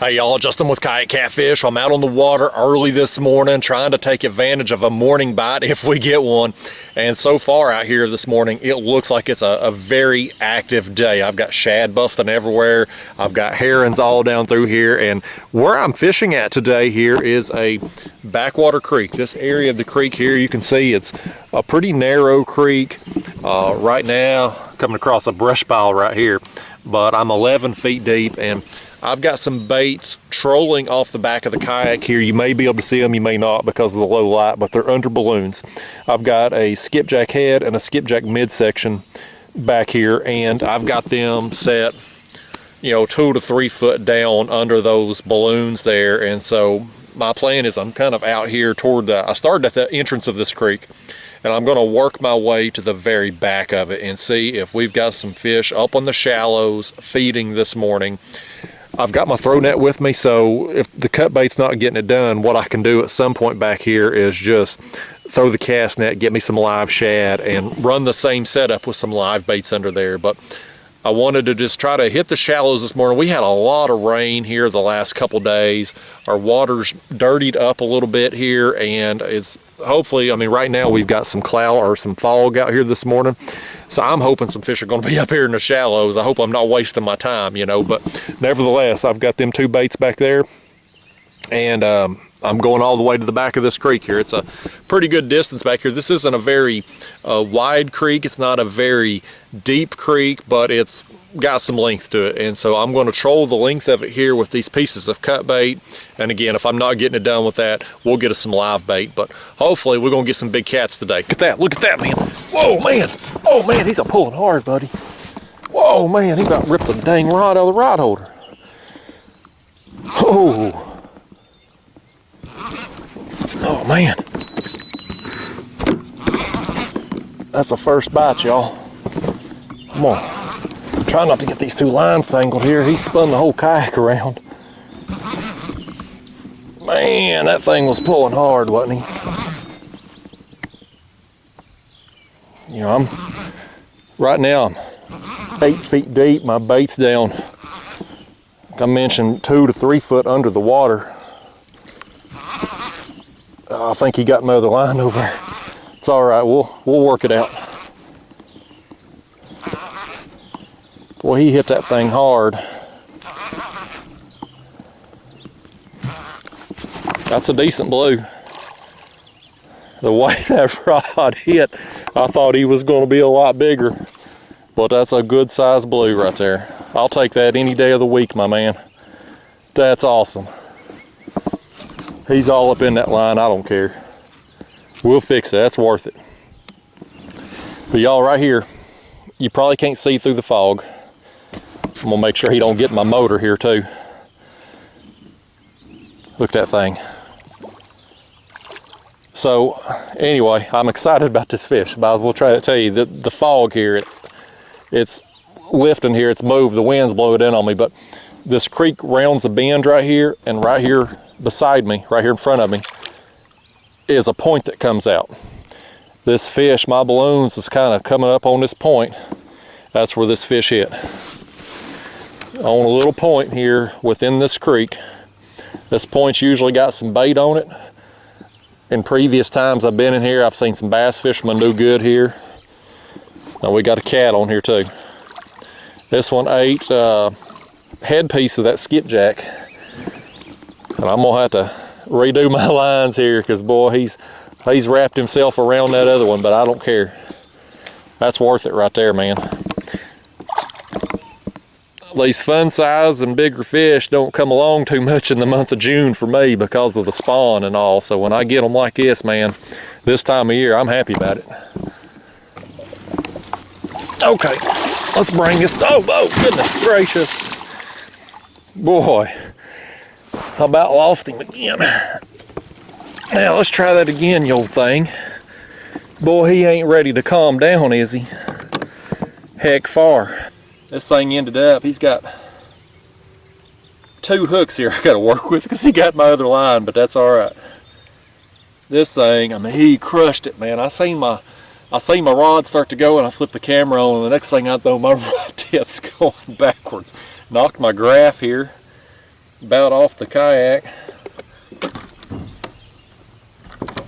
Hey y'all, Justin with Kayak Catfish. I'm out on the water early this morning trying to take advantage of a morning bite if we get one. And so far out here this morning, it looks like it's a very active day. I've got shad buffing everywhere. I've got herons all down through here. And where I'm fishing at today here is a backwater creek. This area of the creek here, you can see it's a pretty narrow creek. Right now, coming across a brush pile right here, but I'm 11 feet deep and I've got some baits trolling off the back of the kayak here. You may be able to see them, you may not because of the low light, but they're under balloons. I've got a skipjack head and a skipjack midsection back here, and I've got them set, 2 to 3 foot down under those balloons there. And so my plan is I'm kind of out here toward I started at the entrance of this creek, and I'm going to work my way to the very back of it and see if we've got some fish up on the shallows feeding this morning. I've got my throw net with me, so if the cut bait's not getting it done, what I can do at some point back here is just throw the cast net, get me some live shad, and run the same setup with some live baits under there. But I wanted to just try to hit the shallows this morning. We had a lot of rain here the last couple days. Our water's dirtied up a little bit here, and it's hopefully, right now we've got some cloud or some fog out here this morning. So I'm hoping some fish are going to be up here in the shallows. I hope I'm not wasting my time, but nevertheless, I've got them 2 baits back there, and I'm going all the way to the back of this creek here. It's a pretty good distance back here. This isn't a very wide creek. It's not a very deep creek, but it's got some length to it. And so I'm going to troll the length of it here with these pieces of cut bait. And again, if I'm not getting it done with that, we'll get us some live bait. But hopefully we're going to get some big cats today. Look at that. Look at that, man. Whoa, man. Oh, man, he's a pulling hard, buddy. Whoa, man, he about ripped the dang rod out of the rod holder. Oh. Oh man, that's the first bite, y'all. Come on, try not to get these 2 lines tangled here. He spun the whole kayak around. Man, that thing was pulling hard, wasn't he? Right now I'm 8 feet deep. My bait's down, like I mentioned, 2 to 3 foot under the water. I think he got my other line over there. It's all right, we'll work it out. Boy, he hit that thing hard. That's a decent blue. The way that rod hit, I thought he was going to be a lot bigger, but that's a good size blue right there. I'll take that any day of the week, my man. That's awesome. He's all up in that line, I don't care. We'll fix it, that's worth it. But y'all, right here, you probably can't see through the fog. I'm gonna make sure he don't get my motor here too. Look at that thing. So anyway, I'm excited about this fish, but I will try to tell you that the fog here, it's lifting here, it's moved, the wind's blowing in on me, but this creek rounds a bend right here, and right here beside me, right here in front of me, is a point that comes out. This fish, my balloons is kind of coming up on this point. That's where this fish hit. On a little point here within this creek. This point's usually got some bait on it. In previous times I've been in here, I've seen some bass fishermen do good here. Now we got a cat on here too. This one ate headpiece of that skipjack. And I'm gonna have to redo my lines here because boy, he's wrapped himself around that other one, but I don't care. That's worth it right there, man. These fun size and bigger fish don't come along too much in the month of June for me because of the spawn and all. So when I get them like this, man, this time of year, I'm happy about it. Okay, let's bring this. Oh, goodness gracious. Boy, I about lost him again. Now let's try that again, you old thing. Boy, he ain't ready to calm down, is he? Heck far. This thing ended up, he's got 2 hooks here I gotta work with because he got my other line, but that's all right. This thing, he crushed it, man. I seen my rod start to go and I flipped the camera on, and the next thing I know, my rod tip's going backwards. Knocked my graph here. about off the kayak.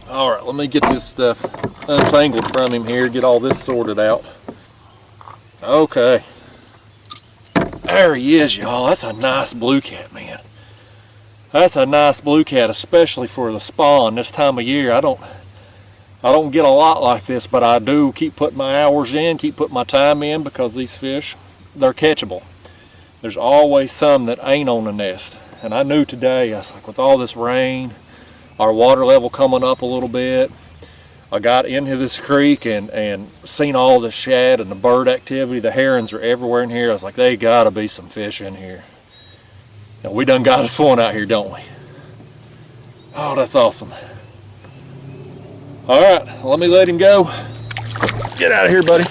All right, let me get this stuff untangled from him here, get all this sorted out. Okay. There he is, y'all. That's a nice blue cat, man. That's a nice blue cat, especially for the spawn this time of year. I don't get a lot like this, but I do keep putting my hours in, keep putting my time in, because these fish, they're catchable. There's always some that ain't on the nest. And I knew today, I was like, with all this rain, our water level coming up a little bit, I got into this creek and seen all the shad and the bird activity. The herons are everywhere in here. I was like, they gotta be some fish in here. And we done got us one out here, don't we? Oh, that's awesome. All right, let me let him go. Get out of here, buddy.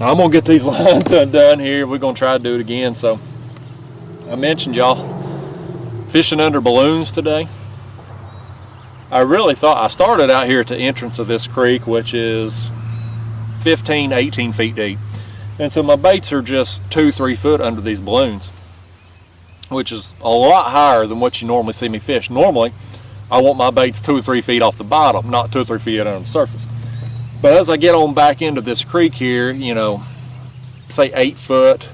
I'm gonna get these lines undone here. We're gonna try to do it again. So I mentioned y'all fishing under balloons today. I really thought, I started out here at the entrance of this creek, which is 15, 18 feet deep. And so my baits are just 2-3 foot under these balloons, which is a lot higher than what you normally see me fish. Normally, I want my baits 2 or 3 feet off the bottom, not 2 or 3 feet under the surface. But as I get on back into this creek here, you know, say 8 foot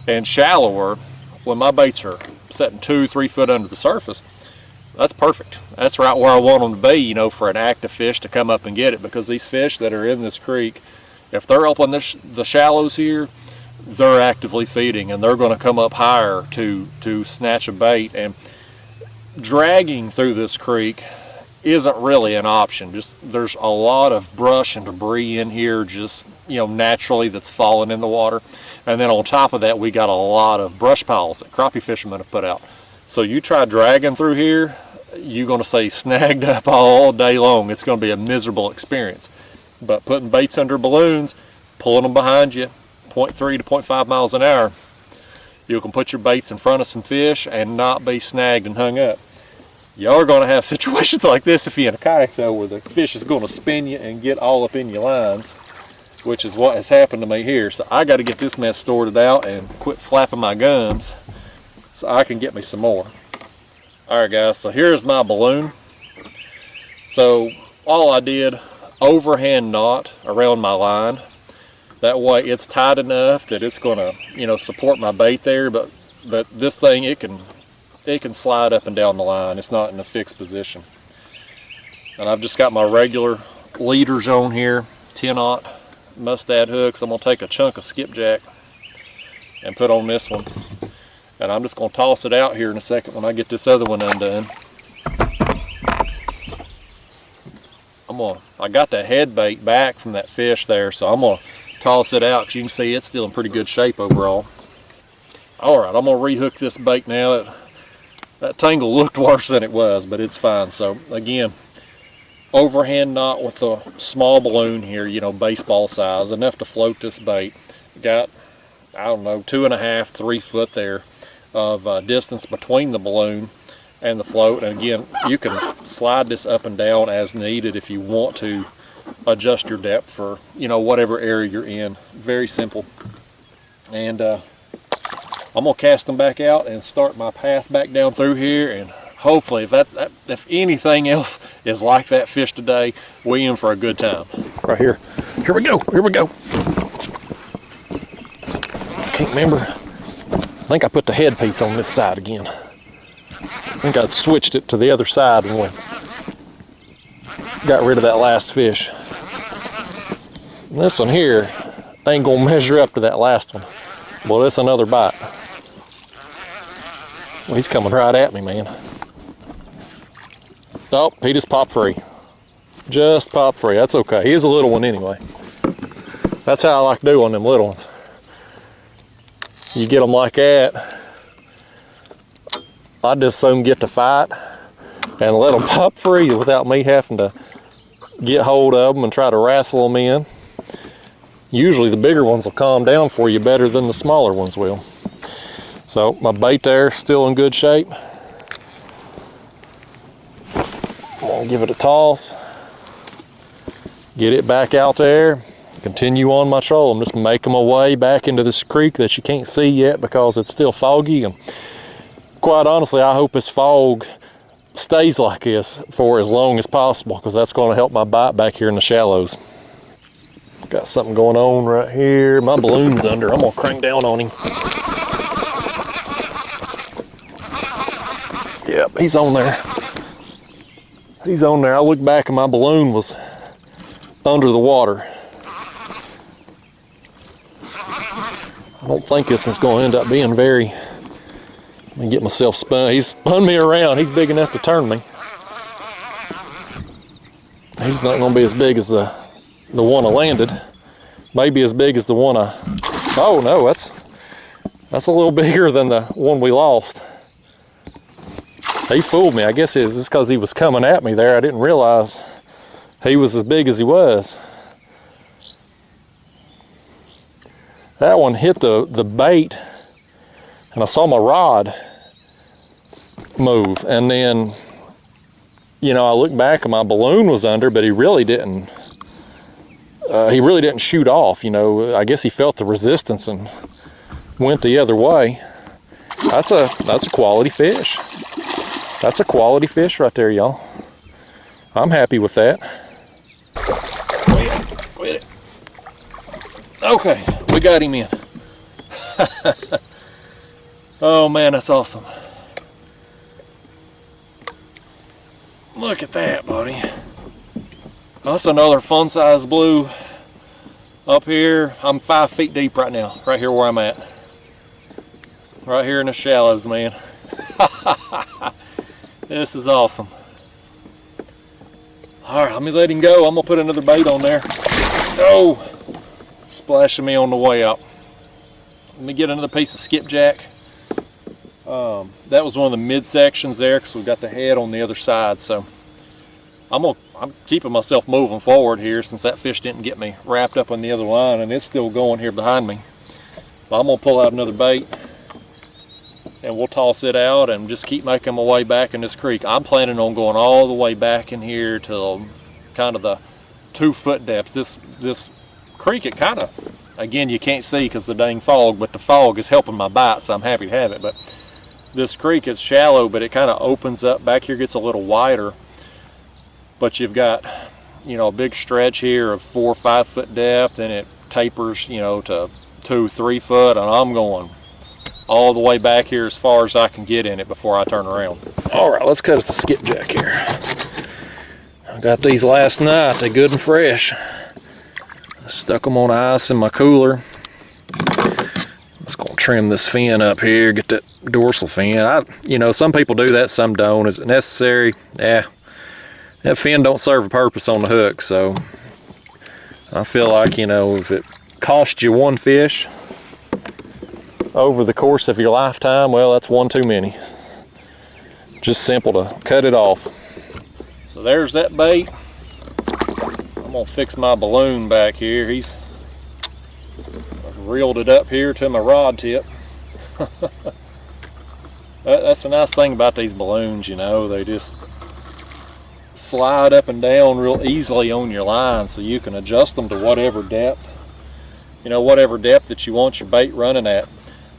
and shallower, when my baits are setting 2-3 foot under the surface, that's perfect. That's right where I want them to be, you know, for an active fish to come up and get it. Because these fish that are in this creek, if they're up on the shallows here, they're actively feeding, and they're going to come up higher to snatch a bait. And dragging through this creek isn't really an option. Just there's a lot of brush and debris in here, just, you know, naturally, that's falling in the water. And then on top of that, we got a lot of brush piles that crappie fishermen have put out. So you try dragging through here, you're going to stay snagged up all day long. It's going to be a miserable experience. But putting baits under balloons, pulling them behind you, 0.3 to 0.5 miles an hour, you can put your baits in front of some fish and not be snagged and hung up. Y'all are going to have situations like this if you're in a kayak, though, where the fish is going to spin you and get all up in your lines, which is what has happened to me here. So I got to get this mess sorted out and quit flapping my gums so I can get me some more. Alright guys, so here's my balloon. So all I did, overhand knot around my line. That way it's tight enough that it's going to, you know, support my bait there, but this thing, it can slide up and down the line. It's not in a fixed position. And I've just got my regular leaders on here, 10-aught mustad hooks. I'm going to take a chunk of skipjack and put on this one. And I'm just going to toss it out here in a second when I get this other one undone. I got that head bait back from that fish there, so I'm going to toss it out because you can see it's still in pretty good shape overall. Alright, I'm going to rehook this bait now. That tangle looked worse than it was, but it's fine. So again, overhand knot with a small balloon here, you know, baseball size, enough to float this bait. Got, I don't know, 2.5, 3 foot there of distance between the balloon and the float. And again, you can slide this up and down as needed if you want to adjust your depth for, you know, whatever area you're in. Very simple. And I'm gonna cast them back out and start my path back down through here, and hopefully if anything else is like that fish today, we in for a good time. Right here. Here we go. Here we go. Can't remember. I think I put the head piece on this side again. I think I switched it to the other side when we got rid of that last fish. And this one here ain't gonna measure up to that last one. Well, it's another bite. Well, he's coming right at me, man. Oh, he just popped free. Just popped free. That's okay. He's a little one anyway. That's how I like to do on them little ones. You get them like that, I just soon get to fight and let them pop free without me having to get hold of them and try to wrestle them in. Usually the bigger ones will calm down for you better than the smaller ones will. So my bait there is still in good shape. I'm gonna give it a toss, get it back out there, continue on my troll. I'm just making my way back into this creek that you can't see yet because it's still foggy, and quite honestly, I hope this fog stays like this for as long as possible, because that's going to help my bite back here in the shallows. Got something going on right here. My balloon's under. I'm gonna crank down on him. Yep, he's on there. He's on there. I looked back and my balloon was under the water. I don't think this is going to end up being very... Let me get myself spun. He's spun me around. He's big enough to turn me. He's not going to be as big as the one I landed. Maybe as big as the one I... Oh no, that's a little bigger than the one we lost. He fooled me. I guess it was just because he was coming at me there. I didn't realize he was as big as he was. That one hit the bait, and I saw my rod move. And then, you know, I looked back and my balloon was under, but he really didn't shoot off. You know, I guess he felt the resistance and went the other way. That's a quality fish. That's a quality fish right there, y'all. I'm happy with that. Quit it. Okay, we got him in. Oh man, that's awesome. Look at that, buddy. That's another fun size blue up here. I'm 5 feet deep right now, right here where I'm at. Right here in the shallows, man. This is awesome. All right, let me let him go. I'm gonna put another bait on there. Oh, splashing me on the way up. Let me get another piece of skipjack. That was one of the midsections there, because we've got the head on the other side. So I'm keeping myself moving forward here, since that fish didn't get me wrapped up on the other line, and it's still going here behind me. But I'm gonna pull out another bait, and we'll toss it out and just keep making my way back in this creek. I'm planning on going all the way back in here till kind of the 2 foot depth. This creek, it kind of, again, you can't see because the dang fog, but the fog is helping my bite, so I'm happy to have it. But this creek is shallow, but it kind of opens up. Back here gets a little wider, but you've got, you know, a big stretch here of 4 or 5 foot depth, and it tapers, you know, to 2-3 foot, and I'm going all the way back here as far as I can get in it before I turn around. All right, let's cut us a skipjack here. I got these last night. They're good and fresh. I stuck them on ice in my cooler. I'm just gonna trim this fin up here, get that dorsal fin. You know, some people do that, some don't. Is it necessary? Yeah. That fin don't serve a purpose on the hook, so I feel like, you know, if it costs you one fish over the course of your lifetime, well, that's one too many. Just simple to cut it off. So there's that bait. I'm gonna fix my balloon back here. I've reeled it up here to my rod tip. That's the nice thing about these balloons, you know, they just slide up and down real easily on your line, so you can adjust them to whatever depth, you know, whatever depth that you want your bait running at.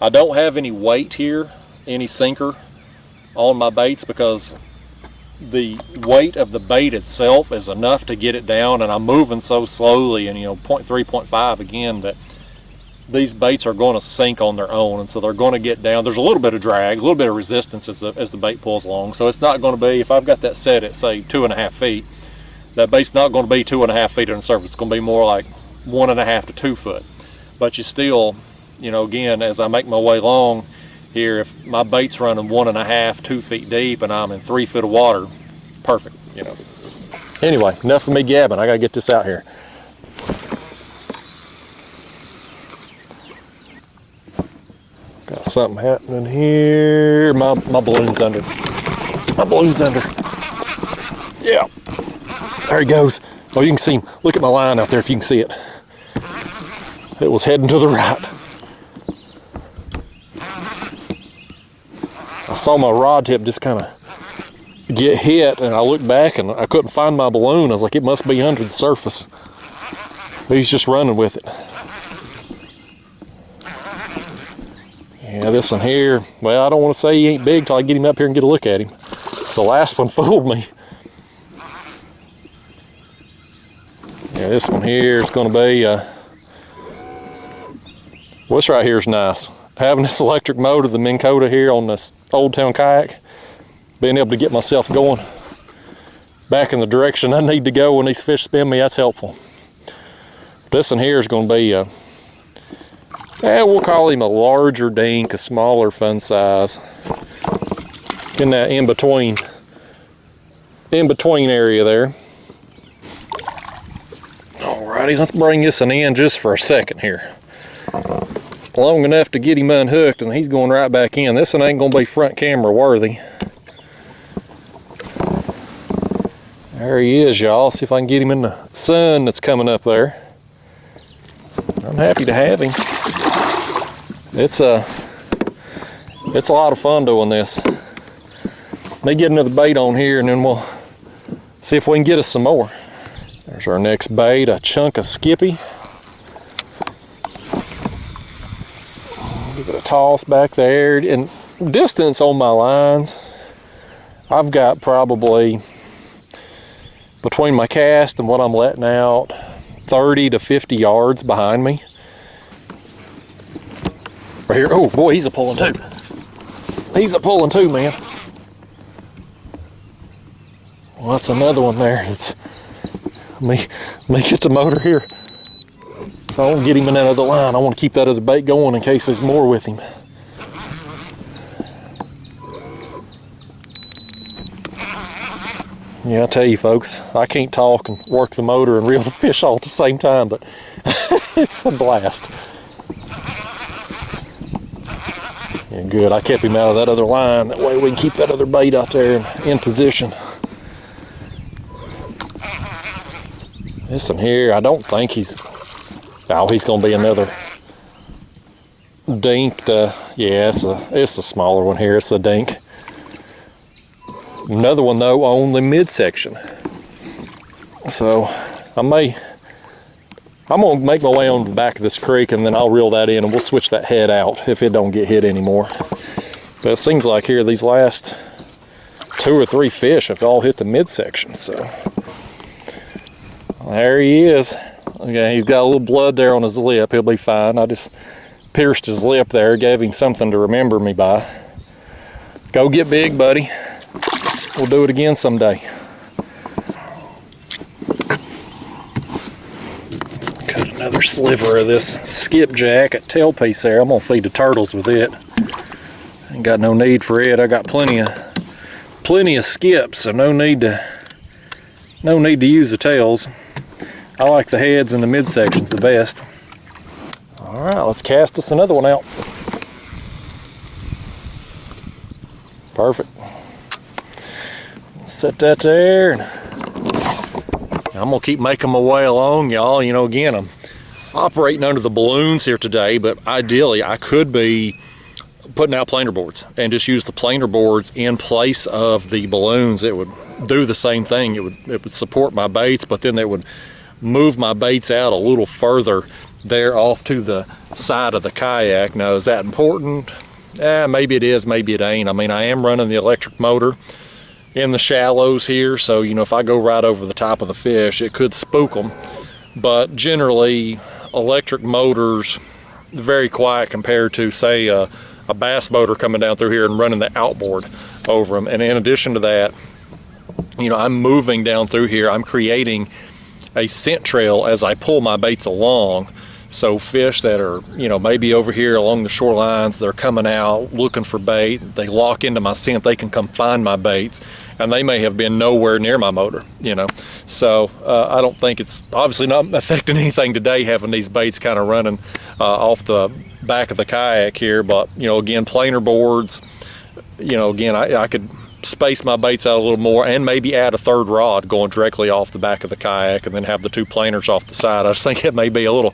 I don't have any weight here, any sinker on my baits, because the weight of the bait itself is enough to get it down, and I'm moving so slowly, and, you know, 0.3, 0.5 again, that these baits are going to sink on their own, and so they're going to get down. There's a little bit of drag, a little bit of resistance as the bait pulls along, so it's not going to be, if I've got that set at say 2.5 feet, that bait's not going to be 2.5 feet on the surface. It's going to be more like 1.5 to 2 foot. But you still, you know, again, as I make my way along here, if my bait's running 1.5, 2 feet deep, and I'm in 3 foot of water, perfect, you know. Anyway, enough of me gabbing. I gotta get this out here. Got something happening here. My balloon's under. My balloon's under. Yeah. There he goes. Oh, you can see him. Look at my line out there if you can see it. It was heading to the right. I saw my rod tip just kind of get hit, and I looked back and I couldn't find my balloon. I was like, it must be under the surface. He's just running with it. Yeah, this one here, well, I don't want to say he ain't big till I get him up here and get a look at him. The last one fooled me. Yeah, this one here is going to be, this right here is nice. Having this electric motor, the Minn Kota here on this Old Town kayak, being able to get myself going back in the direction I need to go when these fish spin me, that's helpful. This one here is going to be, we'll call him a larger dink, a smaller fun size. In that in-between area there. Alrighty, let's bring this one in just for a second here. Long enough to get him unhooked, and he's going right back in. This one ain't going to be front camera worthy. There he is, y'all. See if I can get him in the sun that's coming up there. I'm happy to have him. It's a lot of fun doing this. Let me get another bait on here, and then we'll see if we can get us some more. There's our next bait, a chunk of skippy. Give it a toss back there. And distance on my lines, I've got probably, between my cast and what I'm letting out, 30 to 50 yards behind me. Right here. Oh boy, he's a pulling too. He's a pulling too, man. Well, that's another one there. It's let me get the motor here. So I won't get him in that other line. I want to keep that other bait going in case there's more with him. Yeah, I tell you folks, I can't talk and work the motor and reel the fish all at the same time, but it's a blast. Yeah, good, I kept him out of that other line. That way we can keep that other bait out there in position. This one here, I don't think he's going to be another dink. Yeah, it's a smaller one here. It's a dink. Another one though on the midsection. So I'm gonna make my way on the back of this creek, and then I'll reel that in, and we'll switch that head out if it don't get hit anymore. But it seems like here these last 2 or 3 fish have all hit the midsection. So there he is. Okay, he's got a little blood there on his lip. He'll be fine. I just pierced his lip there, gave him something to remember me by. Go get big, buddy. We'll do it again someday. Got another sliver of this skipjack at tailpiece there. I'm gonna feed the turtles with it. Ain't got no need for it. I got plenty of skips, so no need to use the tails. I like the heads and the midsections the best. All right, let's cast us another one out. Perfect. Set that there. And I'm gonna keep making my way along, y'all. You know, again, I'm operating under the balloons here today, but ideally I could be putting out planer boards and just use the planer boards in place of the balloons. It would do the same thing. It would support my baits, but then they would move my baits out a little further there off to the side of the kayak. Now, is that important? Maybe it is, maybe it ain't. I mean, I am running the electric motor in the shallows here, so you know, if I go right over the top of the fish, it could spook them. But generally, electric motors, very quiet compared to, say, a bass motor coming down through here and running the outboard over them. And in addition to that, you know, I'm moving down through here. I'm creating a scent trail as I pull my baits along. So fish that are, you know, maybe over here along the shorelines, they're coming out looking for bait, they lock into my scent, they can come find my baits, and they may have been nowhere near my motor, you know. So I don't think it's obviously not affecting anything today, having these baits kind of running off the back of the kayak here. But, you know, again, planer boards, you know, again, I could space my baits out a little more and maybe add a third rod going directly off the back of the kayak, and then have the 2 planers off the side. I just think it may be a little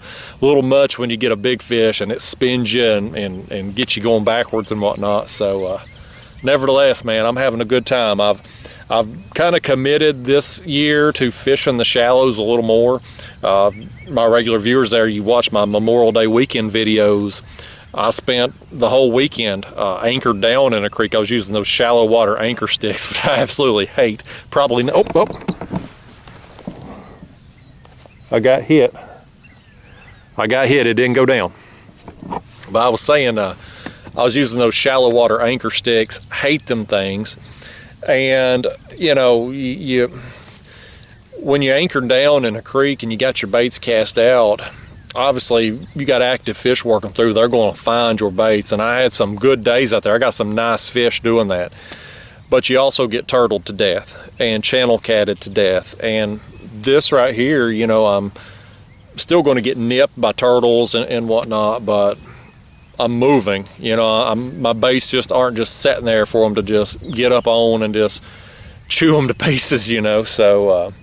much when you get a big fish and it spins you and gets you going backwards and whatnot. So nevertheless, man, I'm having a good time. I've kind of committed this year to fishing the shallows a little more. My regular viewers there, you watch my Memorial Day weekend videos. I spent the whole weekend anchored down in a creek. I was using those shallow water anchor sticks, which I absolutely hate. Probably, I got hit. It didn't go down. But I was saying, I was using those shallow water anchor sticks. Hate them things. And, you know, when you anchor down in a creek and you got your baits cast out, obviously you got active fish working through. They're going to find your baits. And I had some good days out there. I got some nice fish doing that. But you also get turtled to death and channel catted to death. And this right here, you know, I'm still going to get nipped by turtles and whatnot, but I'm moving. You know, my baits just aren't just sitting there for them to just get up on and just chew them to pieces, you know. So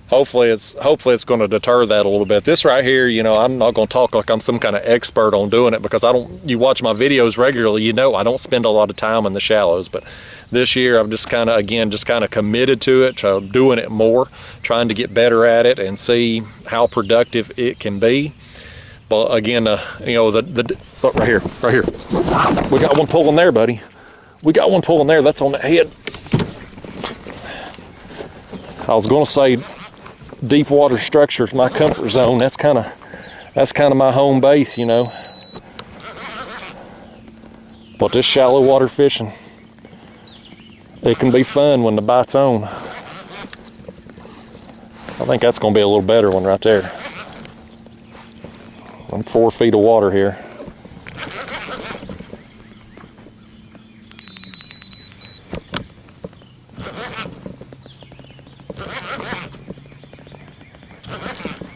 hopefully it's going to deter that a little bit. This right here, you know, I'm not going to talk like I'm some kind of expert on doing it, because you watch my videos regularly, you know I don't spend a lot of time in the shallows. But this year I've just kind of committed to it, to doing it more, trying to get better at it and see how productive it can be. But again, you know, look, right here, we got one pulling there, buddy. We got one pulling there. That's on the head. I was going to say deep water structure is my comfort zone. That's kind of my home base, you know. But this shallow water fishing, it can be fun when the bite's on. I think that's going to be a little better one right there. I'm 4 feet of water here.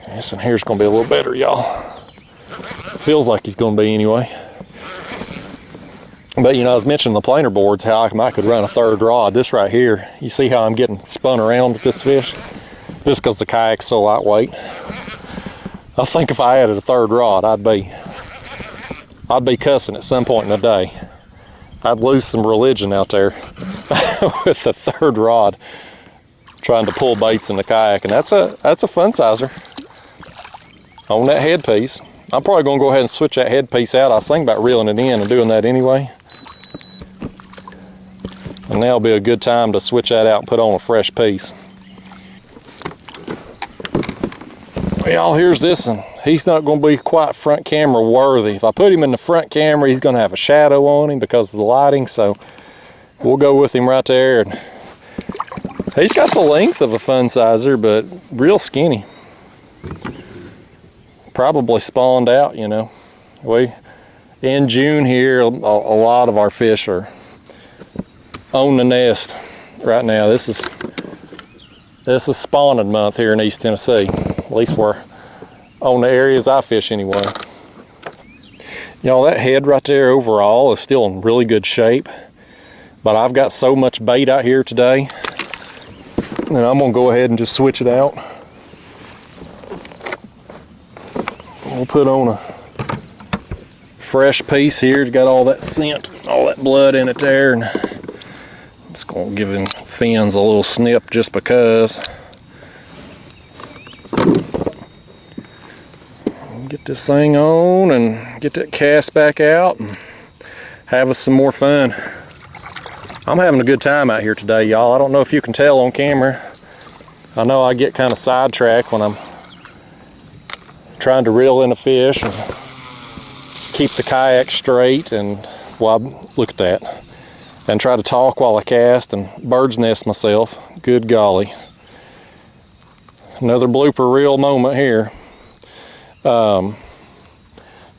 This in here's going to be a little better, y'all. Feels like he's going to be anyway. But you know, I was mentioning the planer boards, how I could run a third rod. This right here, you see how I'm getting spun around with this fish? Just because the kayak's so lightweight. I think if I added a third rod, I'd be cussing at some point in the day. I'd lose some religion out there with a third rod trying to pull baits in the kayak. And that's a fun sizer on that headpiece. I'm probably going to go ahead and switch that headpiece out. I was thinking about reeling it in and doing that anyway. And that'll be a good time to switch that out and put on a fresh piece. Y'all, here's this one. He's not going to be quite front camera worthy. If I put him in the front camera, he's going to have a shadow on him because of the lighting. So we'll go with him right there. And he's got the length of a fun sizer, but real skinny. Probably spawned out, you know. In June here, a lot of our fish are on the nest right now. This is spawning month here in East Tennessee. At least we're on the areas I fish anyway. Y'all, that head right there overall is still in really good shape. But I've got so much bait out here today, and I'm gonna go ahead and just switch it out. We'll put on a fresh piece here. It's got all that scent, all that blood in it there, and I'm just gonna give him fins a little snip just because. Get this thing on and get that cast back out and have us some more fun. I'm having a good time out here today, y'all. I don't know if you can tell on camera. I know I get kind of sidetracked when I'm trying to reel in a fish and keep the kayak straight, and look at that, and try to talk while I cast and bird's nest myself. Good golly. Another blooper reel moment here. But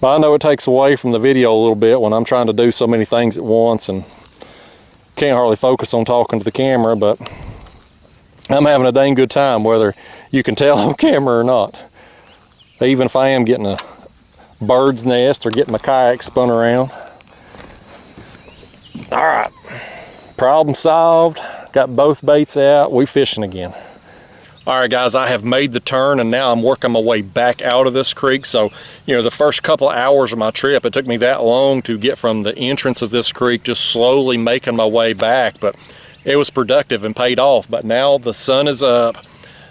I know it takes away from the video a little bit when I'm trying to do so many things at once and can't hardly focus on talking to the camera, but I'm having a dang good time, whether you can tell on camera or not. Even if I am getting a bird's nest or getting my kayak spun around. All right, problem solved. Got both baits out. We fishing again. All right, guys, I have made the turn, and now I'm working my way back out of this creek. So, you know, the first couple of hours of my trip, it took me that long to get from the entrance of this creek, just slowly making my way back. But it was productive and paid off. But now the sun is up.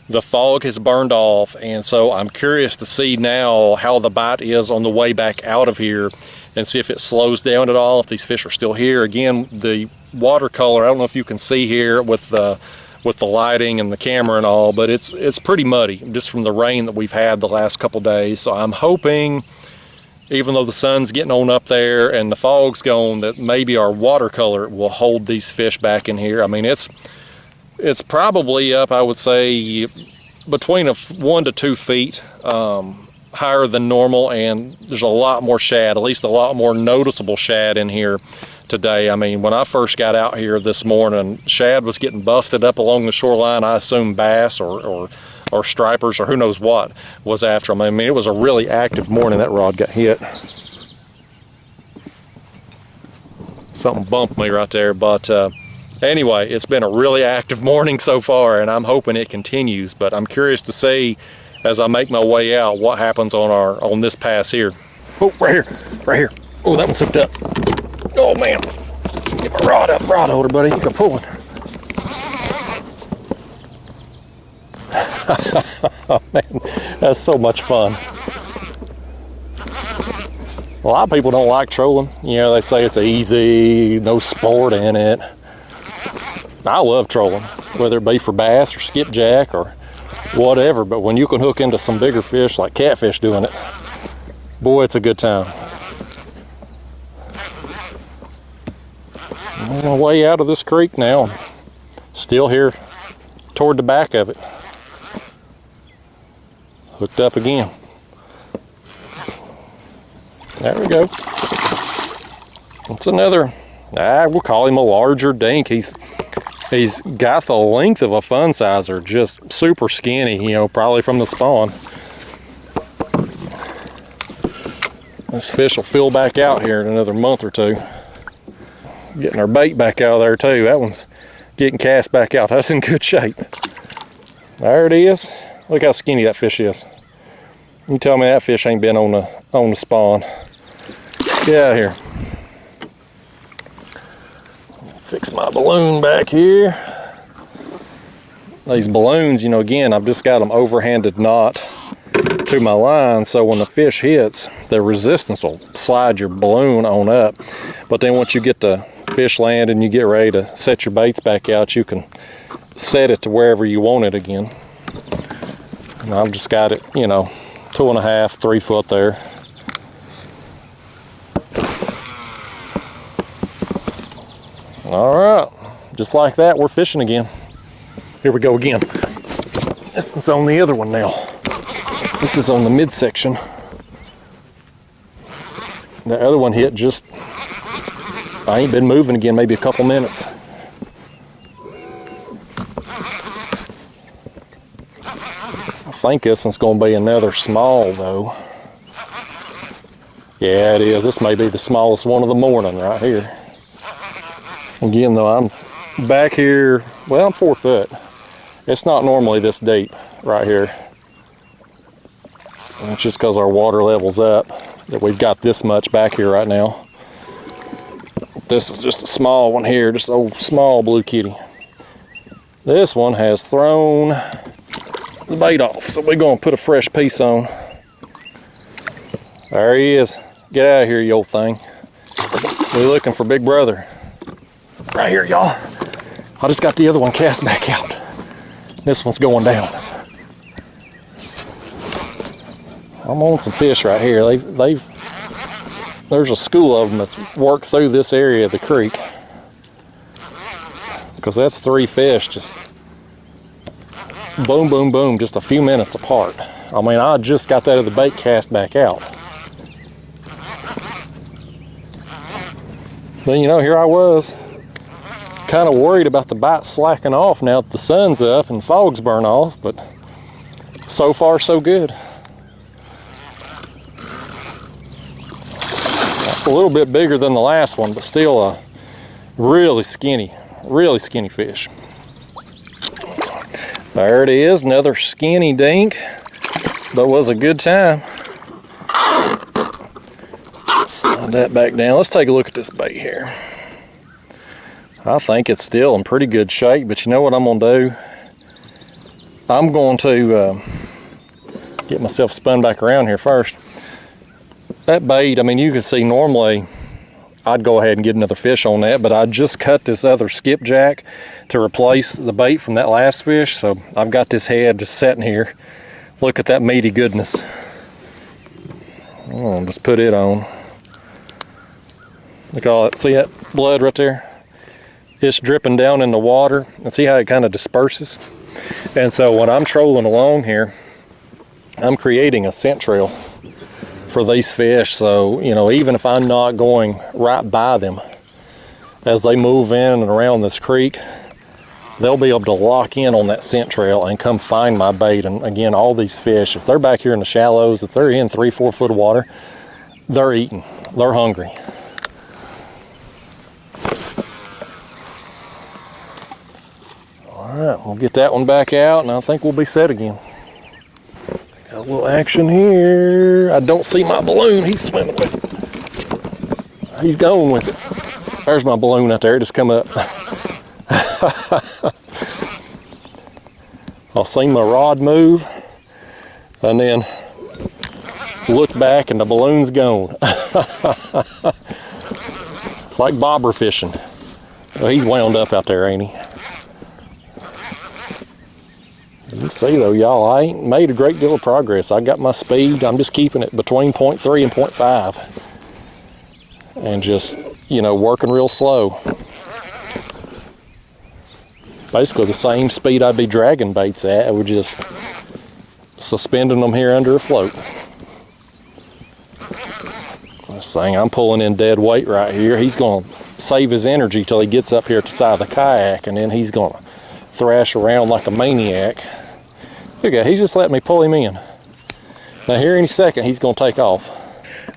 The fog has burned off, and so I'm curious to see now how the bite is on the way back out of here and see if it slows down at all, if these fish are still here. Again, the watercolor, I don't know if you can see here with the lighting and the camera and all, but it's pretty muddy just from the rain that we've had the last couple days. So I'm hoping, even though the sun's getting on up there and the fog's gone, that maybe our watercolor will hold these fish back in here. I mean, it's probably up, I would say, between 1 to 2 feet higher than normal, and there's a lot more shad, at least a lot more noticeable shad in here today. I mean, when I first got out here this morning, shad was getting buffeted up along the shoreline. I assume bass or stripers or who knows what was after them. I mean, it was a really active morning. That rod got hit. Something bumped me right there, but anyway, it's been a really active morning so far, and I'm hoping it continues. But I'm curious to see, as I make my way out, what happens on this pass here. Oh, right here. Oh, that one's hooked up. Oh man, get my rod holder, buddy. He's a pulling. Oh man, that's so much fun. A lot of people don't like trolling. You know, they say it's easy, no sport in it. I love trolling, whether it be for bass or skipjack or whatever, but when you can hook into some bigger fish like catfish doing it, boy, it's a good time. I'm on my way out of this creek now. Still here toward the back of it. Hooked up again. There we go. It's another, we'll call him a larger dink. He's got the length of a fun sizer, just super skinny, you know, probably from the spawn. This fish will fill back out here in another month or two. Getting our bait back out of there too. That one's getting cast back out. That's in good shape. There it is. Look how skinny that fish is. You tell me that fish ain't been on the spawn. Get out of here. Fix my balloon back here. These balloons, you know, again, I've just got them overhanded knot to my line, so when the fish hits, the resistance will slide your balloon on up. But then once you get the fish land and you get ready to set your baits back out, you can set it to wherever you want it again. And I've just got it, you know, 2.5, 3 foot there. All right, just like that, we're fishing again. Here we go again. This one's on the other one now. This is on the midsection. The other one hit just, I ain't been moving again, maybe a couple minutes. I think this one's gonna be another small though. Yeah, it is. This may be the smallest one of the morning right here. Again though, I'm back here, well, I'm 4 foot. It's not normally this deep right here. It's just because our water level's up that we've got this much back here right now. This is just a small one here, just a old small blue kitty. This one has thrown the bait off, so we're gonna put a fresh piece on. There he is. Get out of here, you old thing. We're looking for Big Brother. Right here, y'all. I just got the other one cast back out. This one's going down. I'm on some fish right here. There's a school of them that's worked through this area of the creek. Because that's 3 fish just boom, boom, boom, just a few minutes apart. I mean, I just got that of the bait cast back out. Then, you know, here I was, kind of worried about the bite slacking off now that the sun's up and the fog's burn off, but so far so good. That's a little bit bigger than the last one, but still a really skinny fish. There it is, another skinny dink, but was a good time. Slide that back down. Let's take a look at this bait here. I think it's still in pretty good shape, but you know what I'm gonna do? I'm going to get myself spun back around here first. That bait, I mean, you can see normally I'd go ahead and get another fish on that, but I just cut this other skipjack to replace the bait from that last fish, so I've got this head just sitting here. Look at that meaty goodness. Oh, just put it on. Look at all that, see that blood right there? It's dripping down in the water, and see how it kind of disperses? And so when I'm trolling along here, I'm creating a scent trail for these fish. So, you know, even if I'm not going right by them, as they move in and around this creek, they'll be able to lock in on that scent trail and come find my bait. And again, all these fish, if they're back here in the shallows, if they're in 3-4 foot of water, they're eating, they're hungry. All right, we'll get that one back out, and I think we'll be set again. Got a little action here. I don't see my balloon. He's swimming with it. He's going with it. There's my balloon out there. It just come up. I'll see my rod move, and then look back, and the balloon's gone. It's like bobber fishing. Well, he's wound up out there, ain't he? You can see though, y'all, I ain't made a great deal of progress. I got my speed. I'm just keeping it between 0.3 and 0.5. And just, you know, working real slow. Basically the same speed I'd be dragging baits at. We're just suspending them here under a float. This thing, I'm pulling in dead weight right here. He's going to save his energy till he gets up here to the side of the kayak, and then he's going to thrash around like a maniac. Look at, he's just letting me pull him in. Now here any second he's going to take off.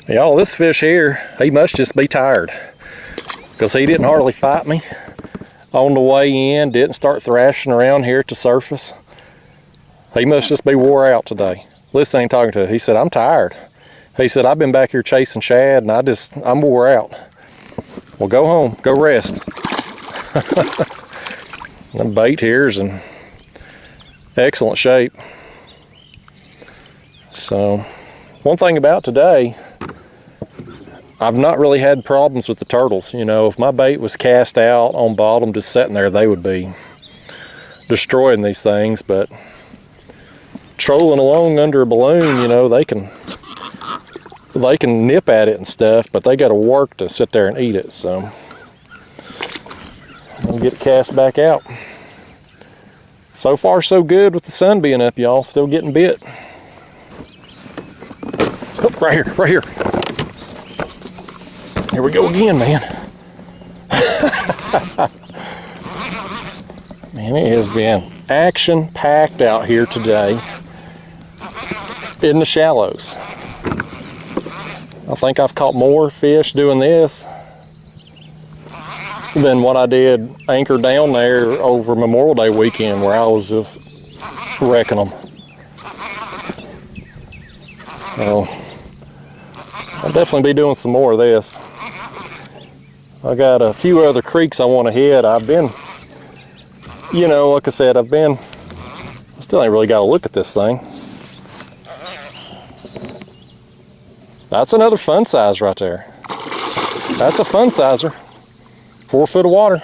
Y'all, this fish here, he must just be tired, because he didn't hardly fight me on the way in, didn't start thrashing around here at the surface. He must just be wore out today. Listen, ain't talking to him. He said, I'm tired. He said, I've been back here chasing shad, and I'm wore out. Well, go home, go rest. The bait here is in excellent shape. So, one thing about today, I've not really had problems with the turtles. You know, if my bait was cast out on bottom, just sitting there, they would be destroying these things. But trolling along under a balloon, you know, they can nip at it and stuff, but they got to work to sit there and eat it. So I'll get it cast back out. So far so good with the sun being up, y'all. Still getting bit. Oh, right here, right here. Here we go again, man. Man, it has been action-packed out here today in the shallows. I think I've caught more fish doing this than what I did anchored down there over Memorial Day weekend, where I was just wrecking them. So I'll definitely be doing some more of this. I got a few other creeks I want to hit. I've been, you know, like I said, I still ain't really got to look at this thing. That's another fun size right there. That's a fun sizer. 4 foot of water.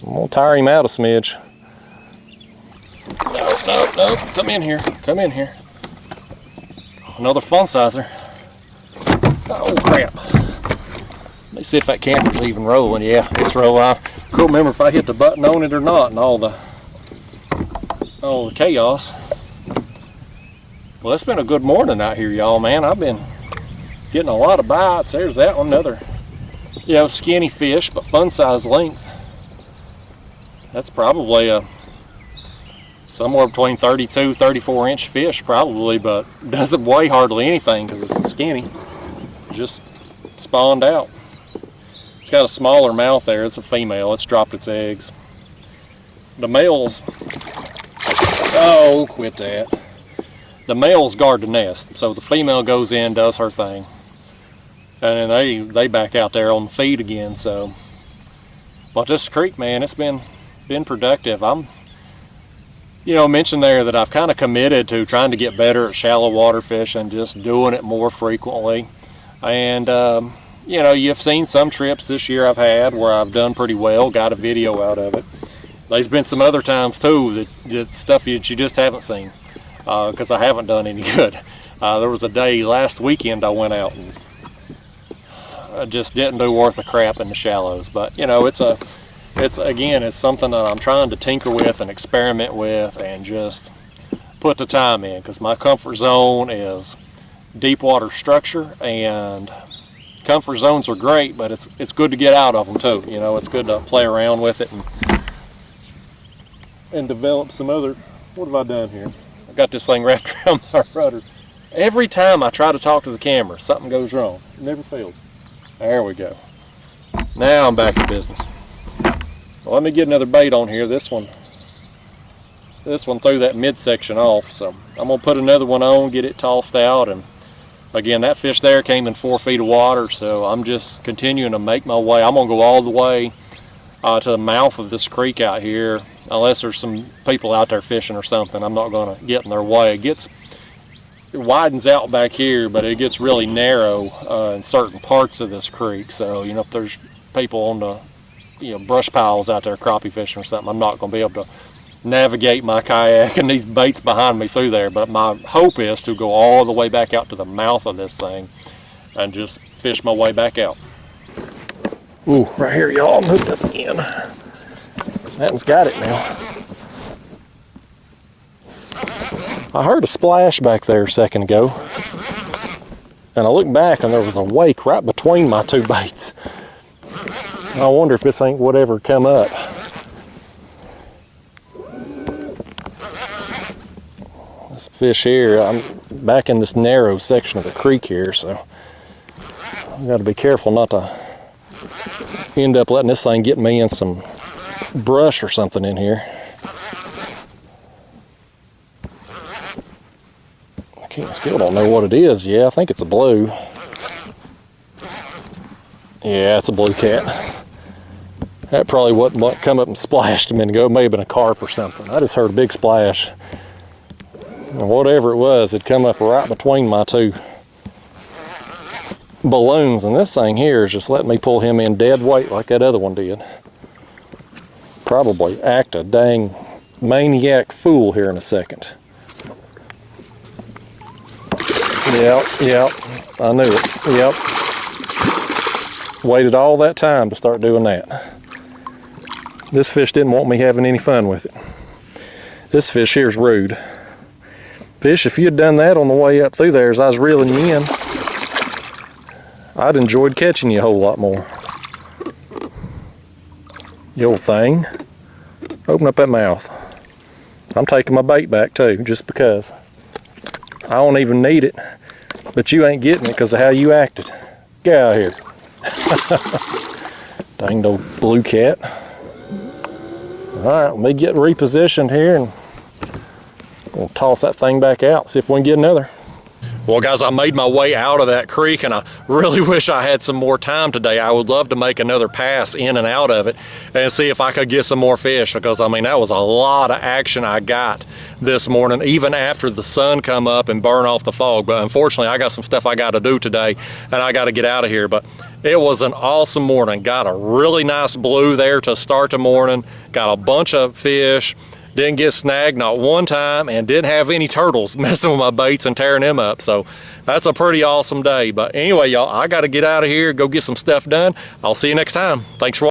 I'm gonna tire him out a smidge. No, come in here, come in here. Another fun sizer. Oh crap. Let me see if that camera's even rolling. Yeah, it's rolling. I couldn't remember if I hit the button on it or not, and all the chaos. Well, it's been a good morning out here, y'all, man. I've been getting a lot of bites. There's that one, another, you know, skinny fish, but fun size length. That's probably a somewhere between 32, 34 inch fish probably, but doesn't weigh hardly anything because it's skinny. Just spawned out. It's got a smaller mouth there. It's a female. It's dropped its eggs. The males, oh, quit that. The males guard the nest, so the female goes in, does her thing, and then they back out there on the feed again. So, but this creek, man, it's been productive. I'm you know, mention there that I've kind of committed to trying to get better at shallow water fishing, just doing it more frequently. And you know, you've seen some trips this year I've had where I've done pretty well, got a video out of it. There's been some other times too that stuff that you just haven't seen, because I haven't done any good. There was a day last weekend I went out and I just didn't do worth a crap in the shallows. But you know, it's something that I'm trying to tinker with and experiment with and just put the time in, because my comfort zone is deep water structure, and comfort zones are great, but it's good to get out of them too. You know, it's good to play around with it and develop some other. What have I done here? I got this thing wrapped around my rudder. Every time I try to talk to the camera, something goes wrong. It never fails. There we go. Now I'm back to business. Well, let me get another bait on here. This one threw that midsection off, so I'm gonna put another one on, get it tossed out. And again, that fish there came in 4 feet of water, so I'm just continuing to make my way. I'm gonna go all the way to the mouth of this creek out here, unless there's some people out there fishing or something. I'm not gonna get in their way. It widens out back here, but it gets really narrow in certain parts of this creek. So, you know, if there's people on the, you know, brush piles out there crappie fishing or something, I'm not going to be able to navigate my kayak and these baits behind me through there. But my hope is to go all the way back out to the mouth of this thing and just fish my way back out. Ooh, right here, y'all. I'm hooked up again. That one's got it now. I heard a splash back there a second ago, and I looked back and there was a wake right between my two baits. I wonder if this ain't whatever come up. This fish here, I'm back in this narrow section of the creek here, so I've got to be careful not to end up letting this thing get me in some brush or something in here. Still don't know what it is. Yeah, I think it's a blue. Yeah, it's a blue cat. That probably wasn't what come up and splashed a minute ago. It may have been a carp or something. I just heard a big splash. And whatever it was, it come up right between my two balloons. And this thing here is just letting me pull him in dead weight like that other one did. Probably act a dang maniac fool here in a second. Yep, I knew it, yep. Waited all that time to start doing that. This fish didn't want me having any fun with it. This fish here's rude. Fish, if you had done that on the way up through there as I was reeling you in, I'd enjoyed catching you a whole lot more. You old thing. Open up that mouth. I'm taking my bait back too, just because. I don't even need it, but you ain't getting it because of how you acted. Get out of here. Dang old blue cat. All right, let me get repositioned here and we'll toss that thing back out, see if we can get another. Well, guys, I made my way out of that creek, and I really wish I had some more time today. I would love to make another pass in and out of it and see if I could get some more fish, because, I mean, that was a lot of action I got this morning, even after the sun come up and burn off the fog. But unfortunately, I got some stuff I got to do today, and I got to get out of here. But it was an awesome morning. Got a really nice blue there to start the morning. Got a bunch of fish. Didn't get snagged not one time, and didn't have any turtles messing with my baits and tearing them up. So that's a pretty awesome day. But anyway, y'all, I got to get out of here, go get some stuff done. I'll see you next time. Thanks for watching.